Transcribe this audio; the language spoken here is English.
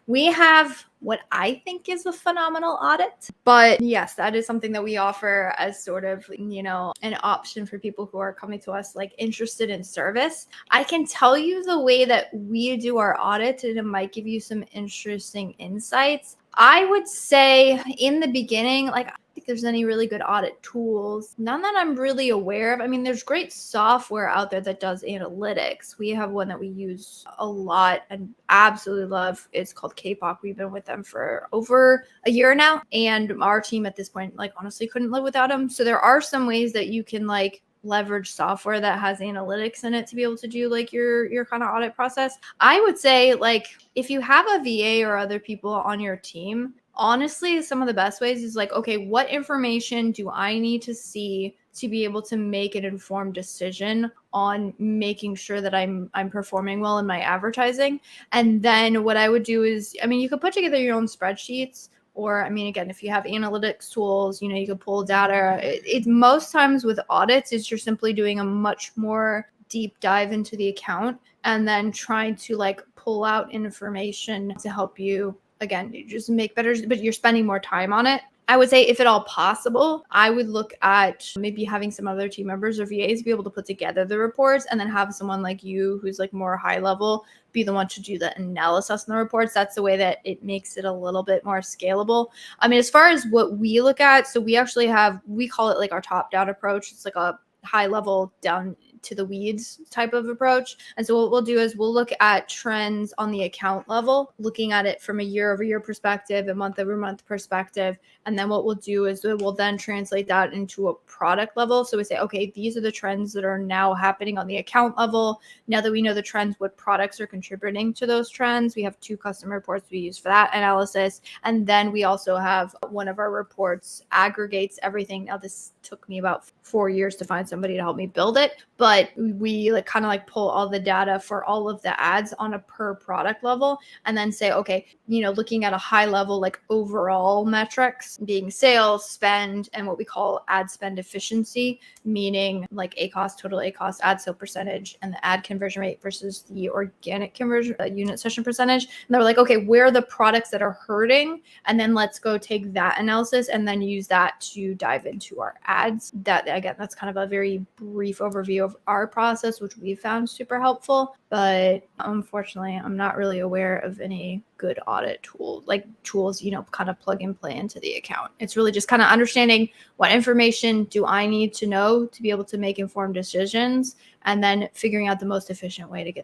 We have what I think is a phenomenal audit. But yes, that is something that we offer as sort of, an option for people who are coming to us like interested in service. I can tell you the way that we do our audit, and it might give you some interesting insights. I would say in the beginning, like, I don't think there's any really good audit tools. None that I'm really aware of. I mean, there's great software out there that does analytics. We have one that we use a lot and absolutely love. It's called K-pop. We've been with them for over a year now. And our team at this point, like, honestly couldn't live without them. So there are some ways that you can like leverage software that has analytics in it to be able to do like your kind of audit process. I would say, like, if you have a VA or other people on your team, honestly, some of the best ways is like, okay, what information do I need to see to be able to make an informed decision on making sure that I'm performing well in my advertising? And then what I would do is, I mean, you could put together your own spreadsheets. Or, I mean, again, if you have analytics tools, you can pull data. It most times with audits, it's you're simply doing a much more deep dive into the account and then trying to like pull out information to help you, again, you just make better, but you're spending more time on it. I would say, if at all possible, I would look at maybe having some other team members or VAs be able to put together the reports, and then have someone like you who's like more high level be the one to do the analysis on the reports. That's the way that it makes it a little bit more scalable. I mean, as far as what we look at, so we actually we call it like our top down approach. It's like a high level down to the weeds type of approach. And so what we'll do is we'll look at trends on the account level, looking at it from a year over year perspective, a month over month perspective. And then what we'll do is we'll then translate that into a product level. So we say, okay, these are the trends that are now happening on the account level. Now that we know the trends, what products are contributing to those trends? We have 2 customer reports we use for that analysis. And then we also have one of our reports aggregates everything. Now, this took me about 4 years to find somebody to help me build it, but we like kind of like pull all the data for all of the ads on a per product level, and then say, okay, looking at a high level, like overall metrics being sales, spend, and what we call ad spend efficiency, meaning like total ACoS, ad sale percentage, and the ad conversion rate versus the organic conversion unit session percentage. And they're like, okay, where are the products that are hurting? And then let's go take that analysis and then use that to dive into our ads. That, again, that's kind of a very brief overview of our process, which we found super helpful. But unfortunately, I'm not really aware of any good audit tools, kind of plug and play into the account. It's really just kind of understanding what information do I need to know to be able to make informed decisions, and then figuring out the most efficient way to get that